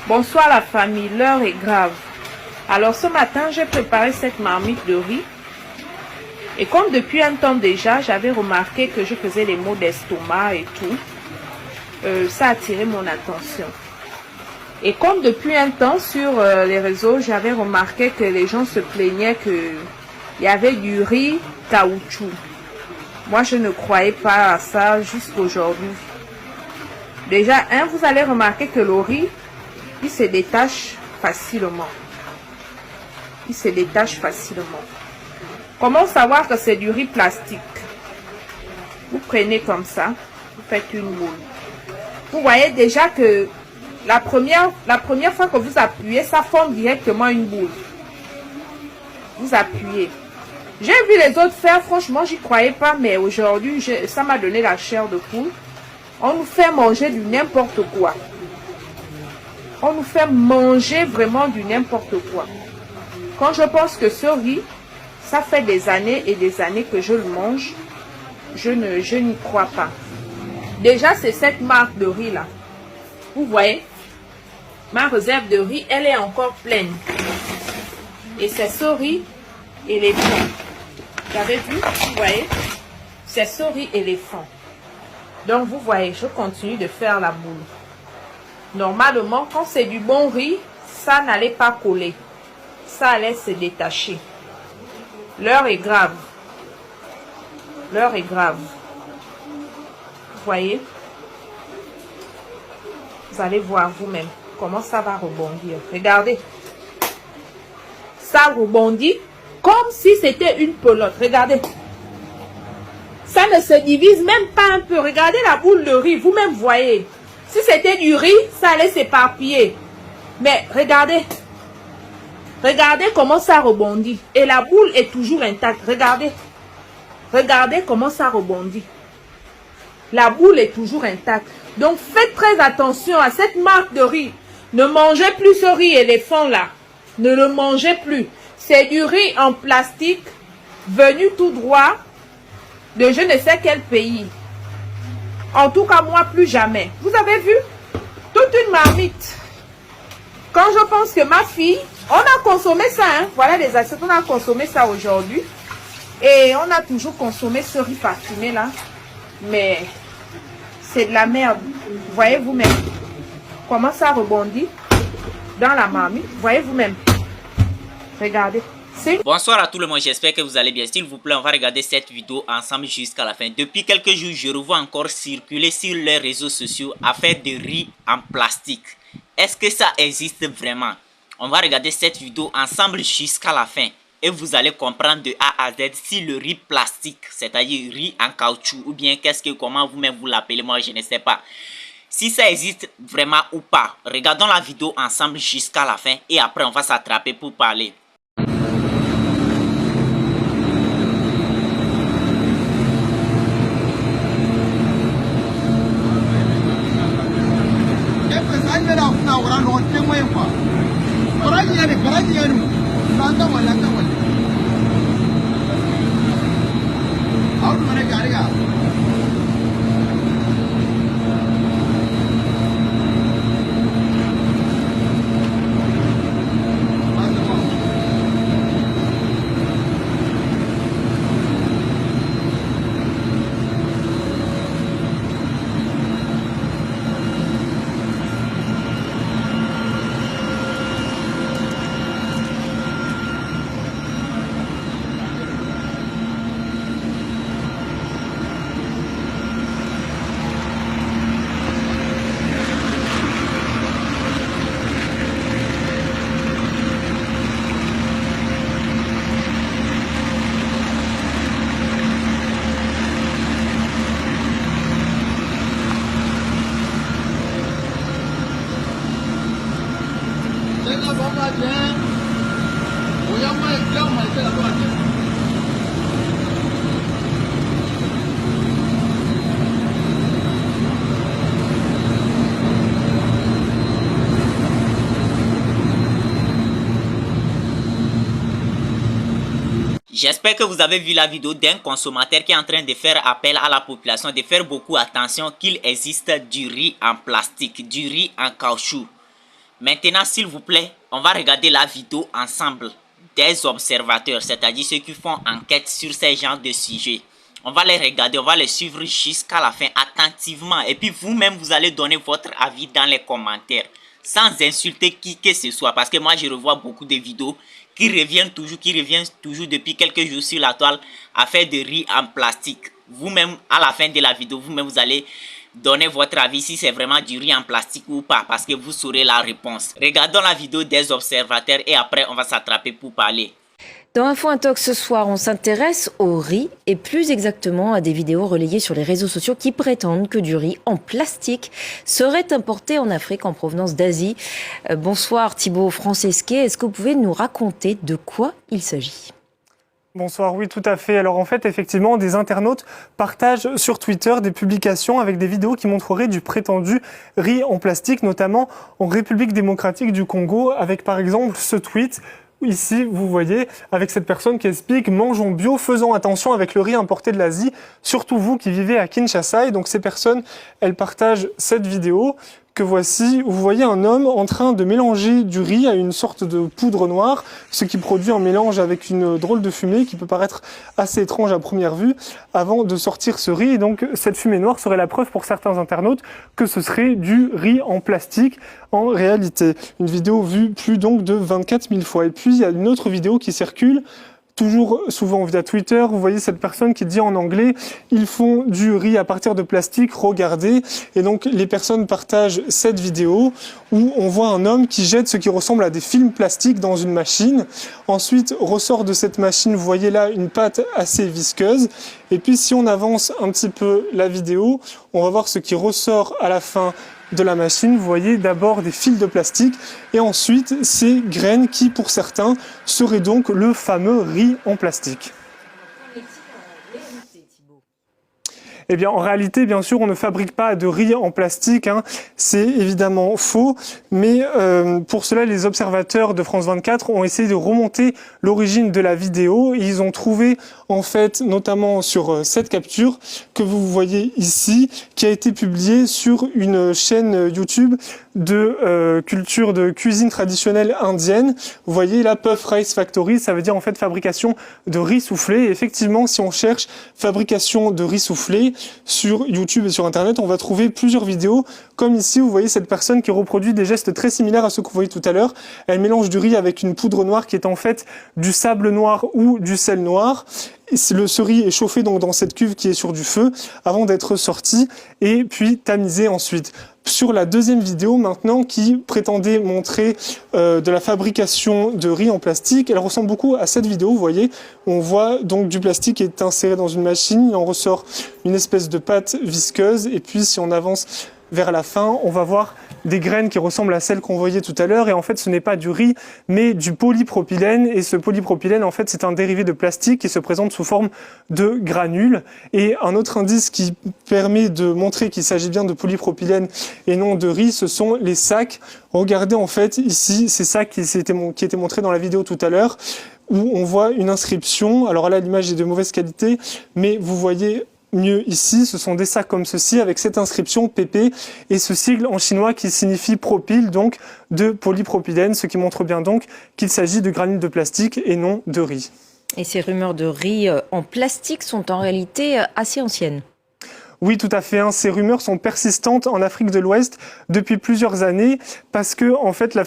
Bonsoir la famille, l'heure est grave. Alors ce matin, j'ai préparé cette marmite de riz. Et comme depuis un temps déjà, j'avais remarqué que je faisais des maux d'estomac et tout, ça a attiré mon attention. Et comme depuis un temps sur les réseaux, j'avais remarqué que les gens se plaignaient qu'il y avait du riz caoutchouc. Moi, je ne croyais pas à ça jusqu'aujourd'hui. Déjà, vous allez remarquer que le riz, il se détache facilement. Il se détache facilement. Comment savoir que c'est du riz plastique? Vous prenez comme ça, vous faites une boule. Vous voyez déjà que la première fois que vous appuyez, ça forme directement une boule. Vous appuyez. J'ai vu les autres faire, franchement, j'y croyais pas, mais aujourd'hui, ça m'a donné la chair de poule. On nous fait manger du n'importe quoi. On nous fait manger vraiment du n'importe quoi. Quand je pense que ce riz, ça fait des années et des années que je le mange, je n'y crois pas. Déjà, c'est cette marque de riz là. Vous voyez, ma réserve de riz, elle est encore pleine. Et c'est ce riz éléphant. Vous avez vu? Vous voyez? C'est ce riz éléphant. Donc, vous voyez, je continue de faire la boule. Normalement, quand c'est du bon riz, ça n'allait pas coller. Ça allait se détacher. L'heure est grave. L'heure est grave. Vous voyez? Vous allez voir vous-même comment ça va rebondir. Regardez. Ça rebondit comme si c'était une pelote. Regardez. Ça ne se divise même pas un peu. Regardez la boule de riz. Vous-même voyez. Si c'était du riz, ça allait s'éparpiller. Mais regardez. Regardez comment ça rebondit. Et la boule est toujours intacte. Regardez. Regardez comment ça rebondit. La boule est toujours intacte. Donc faites très attention à cette marque de riz. Ne mangez plus ce riz éléphant là. Ne le mangez plus. C'est du riz en plastique venu tout droit de je ne sais quel pays. En tout cas, moi, plus jamais. Vous avez vu? Toute une marmite. Quand je pense que ma fille, on a consommé ça, hein? Voilà les assiettes, on a consommé ça aujourd'hui. Et on a toujours consommé ce riz parfumé là. Mais c'est de la merde. Voyez vous-même comment ça rebondit dans la marmite. Voyez vous-même. Regardez. Bonsoir à tout le monde, j'espère que vous allez bien. S'il vous plaît, on va regarder cette vidéo ensemble jusqu'à la fin. Depuis quelques jours, je revois encore circuler sur les réseaux sociaux à faire de riz en plastique. Est-ce que ça existe vraiment? On va regarder cette vidéo ensemble jusqu'à la fin. Et vous allez comprendre de A à Z si le riz plastique, c'est-à-dire riz en caoutchouc, ou bien comment vous-même vous l'appelez, moi je ne sais pas. Si ça existe vraiment ou pas. Regardons la vidéo ensemble jusqu'à la fin et après on va s'attraper pour parler. J'espère que vous avez vu la vidéo d'un consommateur qui est en train de faire appel à la population de faire beaucoup attention qu'il existe du riz en plastique, du riz en caoutchouc. Maintenant, s'il vous plaît, on va regarder la vidéo ensemble des observateurs, c'est-à-dire ceux qui font enquête sur ces genres de sujets. On va les regarder, on va les suivre jusqu'à la fin attentivement. Et puis vous-même, vous allez donner votre avis dans les commentaires, sans insulter qui que ce soit. Parce que moi, je revois beaucoup de vidéos qui reviennent toujours depuis quelques jours sur la toile à faire de riz en plastique. Vous-même, à la fin de la vidéo, vous-même, vous allez donner votre avis si c'est vraiment du riz en plastique ou pas, parce que vous saurez la réponse. Regardons la vidéo des observateurs et après on va s'attraper pour parler. Dans Info Intox ce soir, on s'intéresse au riz et plus exactement à des vidéos relayées sur les réseaux sociaux qui prétendent que du riz en plastique serait importé en Afrique en provenance d'Asie. Bonsoir Thibaut Francesquet, est-ce que vous pouvez nous raconter de quoi il s'agit ? Bonsoir, oui, tout à fait. Alors en fait, effectivement, des internautes partagent sur Twitter des publications avec des vidéos qui montreraient du prétendu riz en plastique, notamment en République démocratique du Congo, avec par exemple ce tweet. Ici, vous voyez, avec cette personne qui explique « Mangeons bio, faisons attention avec le riz importé de l'Asie, surtout vous qui vivez à Kinshasa ». Et donc ces personnes, elles partagent cette vidéo que voici, où vous voyez un homme en train de mélanger du riz à une sorte de poudre noire, ce qui produit un mélange avec une drôle de fumée qui peut paraître assez étrange à première vue, avant de sortir ce riz. Et donc cette fumée noire serait la preuve pour certains internautes que ce serait du riz en plastique en réalité. Une vidéo vue plus donc de 24 000 fois. Et puis il y a une autre vidéo qui circule, toujours souvent via Twitter, vous voyez cette personne qui dit en anglais « Ils font du riz à partir de plastique, regardez ». Et donc les personnes partagent cette vidéo où on voit un homme qui jette ce qui ressemble à des films plastiques dans une machine. Ensuite ressort de cette machine, vous voyez là une pâte assez visqueuse. Et puis si on avance un petit peu la vidéo, on va voir ce qui ressort à la fin de la machine. Vous voyez d'abord des fils de plastique et ensuite ces graines qui pour certains seraient donc le fameux riz en plastique. Eh bien, en réalité, bien sûr, on ne fabrique pas de riz en plastique, hein. C'est évidemment faux, mais pour cela, les observateurs de France 24 ont essayé de remonter l'origine de la vidéo. Ils ont trouvé, en fait, notamment sur cette capture que vous voyez ici, qui a été publiée sur une chaîne YouTube de culture de cuisine traditionnelle indienne. Vous voyez là, Puff Rice Factory, ça veut dire en fait fabrication de riz soufflé. Et effectivement, si on cherche fabrication de riz soufflé sur YouTube et sur Internet, on va trouver plusieurs vidéos. Comme ici, vous voyez cette personne qui reproduit des gestes très similaires à ceux que vous voyez tout à l'heure. Elle mélange du riz avec une poudre noire qui est en fait du sable noir ou du sel noir. Ce riz est chauffé donc dans cette cuve qui est sur du feu avant d'être sorti et puis tamisé ensuite. Sur la deuxième vidéo maintenant qui prétendait montrer de la fabrication de riz en plastique, elle ressemble beaucoup à cette vidéo, vous voyez. On voit donc du plastique qui est inséré dans une machine, il en ressort une espèce de pâte visqueuse et puis si on avance vers la fin, on va voir des graines qui ressemblent à celles qu'on voyait tout à l'heure et en fait ce n'est pas du riz mais du polypropylène et ce polypropylène en fait c'est un dérivé de plastique qui se présente sous forme de granules et un autre indice qui permet de montrer qu'il s'agit bien de polypropylène et non de riz, ce sont les sacs. Regardez en fait ici ces sacs qui étaient montrés dans la vidéo tout à l'heure où on voit une inscription, alors là l'image est de mauvaise qualité mais vous voyez mieux ici, ce sont des sacs comme ceci avec cette inscription PP et ce sigle en chinois qui signifie propyle, donc de polypropylène, ce qui montre bien donc qu'il s'agit de granules de plastique et non de riz. Et ces rumeurs de riz en plastique sont en réalité assez anciennes. Oui, tout à fait. Ces rumeurs sont persistantes en Afrique de l'Ouest depuis plusieurs années parce que, en fait, en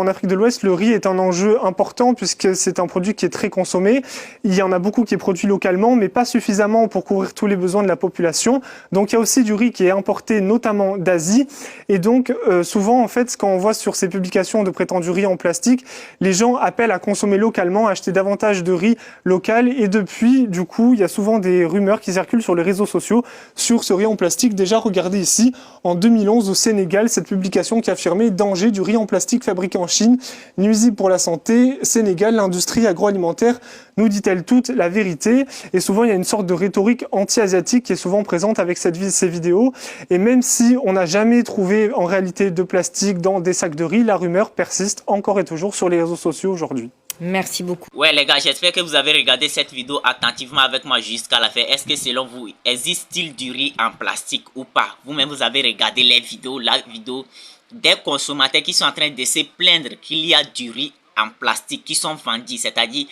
Afrique de l'Ouest, le riz est un enjeu important puisque c'est un produit qui est très consommé. Il y en a beaucoup qui est produit localement, mais pas suffisamment pour couvrir tous les besoins de la population. Donc, il y a aussi du riz qui est importé notamment d'Asie. Et donc, souvent, en fait, quand on voit sur ces publications de prétendu riz en plastique, les gens appellent à consommer localement, à acheter davantage de riz local. Et depuis, du coup, il y a souvent des rumeurs qui circulent sur les réseaux sociaux sur ce riz en plastique. Déjà, regardez ici, en 2011 au Sénégal, cette publication qui affirmait « Danger du riz en plastique fabriqué en Chine, nuisible pour la santé, Sénégal, l'industrie agroalimentaire nous dit-elle toute la vérité ?» Et souvent, il y a une sorte de rhétorique anti-asiatique qui est souvent présente avec ces vidéos. Et même si on n'a jamais trouvé en réalité de plastique dans des sacs de riz, la rumeur persiste encore et toujours sur les réseaux sociaux aujourd'hui. Merci beaucoup. Ouais les gars, j'espère que vous avez regardé cette vidéo attentivement avec moi jusqu'à la fin. Est-ce que selon vous, existe-t-il du riz en plastique ou pas? Vous-même vous avez regardé les vidéos, la vidéo des consommateurs qui sont en train de se plaindre qu'il y a du riz en plastique qui sont vendus, c'est-à-dire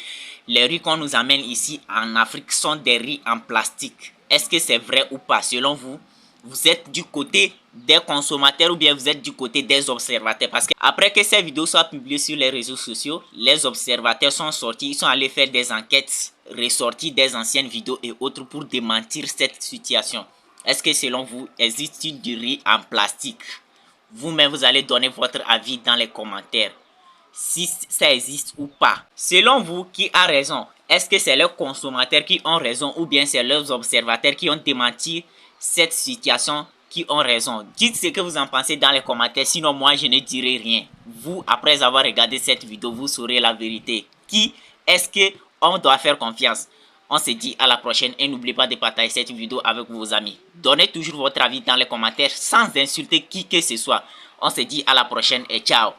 les riz qu'on nous amène ici en Afrique sont des riz en plastique. Est-ce que c'est vrai ou pas selon vous? Vous êtes du côté des consommateurs ou bien vous êtes du côté des observateurs? Parce que après que ces vidéos soient publiées sur les réseaux sociaux, les observateurs sont sortis, ils sont allés faire des enquêtes, ressortir des anciennes vidéos et autres pour démentir cette situation. Est-ce que selon vous, existe-t-il du riz en plastique? Vous-même, vous allez donner votre avis dans les commentaires, si ça existe ou pas. Selon vous, qui a raison? Est-ce que c'est les consommateurs qui ont raison ou bien c'est les observateurs qui ont démenti cette situation qui ont raison? Dites ce que vous en pensez dans les commentaires, sinon moi je ne dirai rien. Vous, après avoir regardé cette vidéo, vous saurez la vérité. Qui est-ce qu'on doit faire confiance? On se dit à la prochaine et n'oubliez pas de partager cette vidéo avec vos amis. Donnez toujours votre avis dans les commentaires sans insulter qui que ce soit. On se dit à la prochaine et ciao.